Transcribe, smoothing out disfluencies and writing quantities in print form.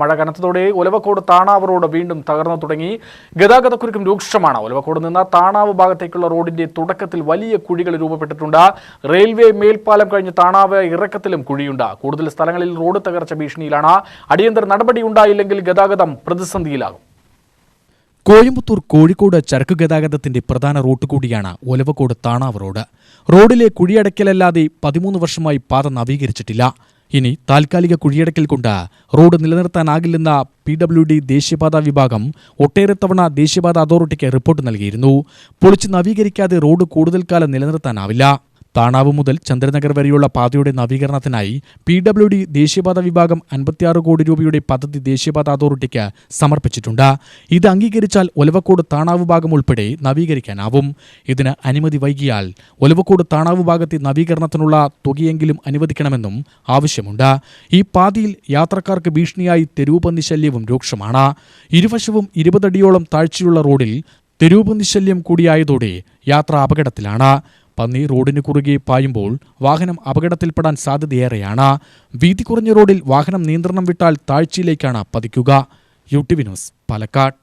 മഴ കനത്തതോടെ ഒലവക്കോട് താണാവ് റോഡ് വീണ്ടും തകർന്നു തുടങ്ങി. ഗതാഗതക്കുരുക്കും രൂക്ഷമാണ്. ഒലവക്കോട് നിന്ന് താണാവ് ഭാഗത്തേക്കുള്ള റോഡിന്റെ തുടക്കത്തിൽ വലിയ കുഴികൾ രൂപപ്പെട്ടിട്ടുണ്ട്. റെയിൽവേ മേൽപ്പാലം കഴിഞ്ഞ് താണാവ് ഇറക്കത്തിലും കുഴിയുണ്ട്. കൂടുതൽ സ്ഥലങ്ങളിൽ റോഡ് തകർച്ച ഭീഷണിയിലാണ്. അടിയന്തര നടപടി ഉണ്ടായില്ലെങ്കിൽ ഗതാഗതം പ്രതിസന്ധിയിലാകും. കോയമ്പത്തൂർ കോഴിക്കോട് ചരക്ക് ഗതാഗതത്തിന്റെ പ്രധാന റൂട്ട് കൂടിയാണ് ഒലവക്കോട് താണാവ് റോഡ്. റോഡിലെ കുഴിയടയ്ക്കലല്ലാതെ 13 വർഷമായി പാത നവീകരിച്ചിട്ടില്ല. ഇനി താൽക്കാലിക കുഴിയടക്കൽ കൊണ്ട് റോഡ് നിലനിർത്താനാകില്ലെന്ന PWD ദേശീയപാത വിഭാഗം ഒട്ടേറെ തവണ ദേശീയപാത അതോറിറ്റിക്ക് റിപ്പോർട്ട് നൽകിയിരുന്നു. പൊളിച്ച് നവീകരിക്കാതെ റോഡ് കൂടുതൽ കാലം നിലനിർത്താനാവില്ല. താണാവ് മുതൽ ചന്ദ്രനഗർ വരെയുള്ള പാതയുടെ നവീകരണത്തിനായി PWD ദേശീയപാത വിഭാഗം 56 കോടി രൂപയുടെ പദ്ധതി ദേശീയപാത അതോറിറ്റിക്ക് സമർപ്പിച്ചിട്ടുണ്ട്. ഇത് അംഗീകരിച്ചാൽ ഒലവക്കോട് താണാവ് ഭാഗം ഉൾപ്പെടെ നവീകരിക്കാനാവും. ഇതിന് അനുമതി വൈകിയാൽ ഒലവക്കോട് താണാവ് ഭാഗത്തെ നവീകരണത്തിനുള്ള തുകയെങ്കിലും അനുവദിക്കണമെന്നും ആവശ്യമുണ്ട്. ഈ പാതയിൽ യാത്രക്കാർക്ക് ഭീഷണിയായി തെരുവുപന്നി ശല്യവും രൂക്ഷമാണ്. ഇരുവശവും 20 അടിയോളം താഴ്ചയുള്ള റോഡിൽ തെരുവുപന്നി ശല്യം കൂടിയായതോടെ യാത്ര അപകടത്തിലാണ്. പന്നി റോഡിന് കുറുകെ പായുമ്പോൾ വാഹനം അപകടത്തിൽപ്പെടാൻ സാധ്യതയേറെയാണ്. വീതി കുറഞ്ഞ റോഡിൽ വാഹനം നിയന്ത്രണം വിട്ടാൽ താഴ്ചയിലേക്കാണ് പതിക്കുക. UTV news, Palakkad.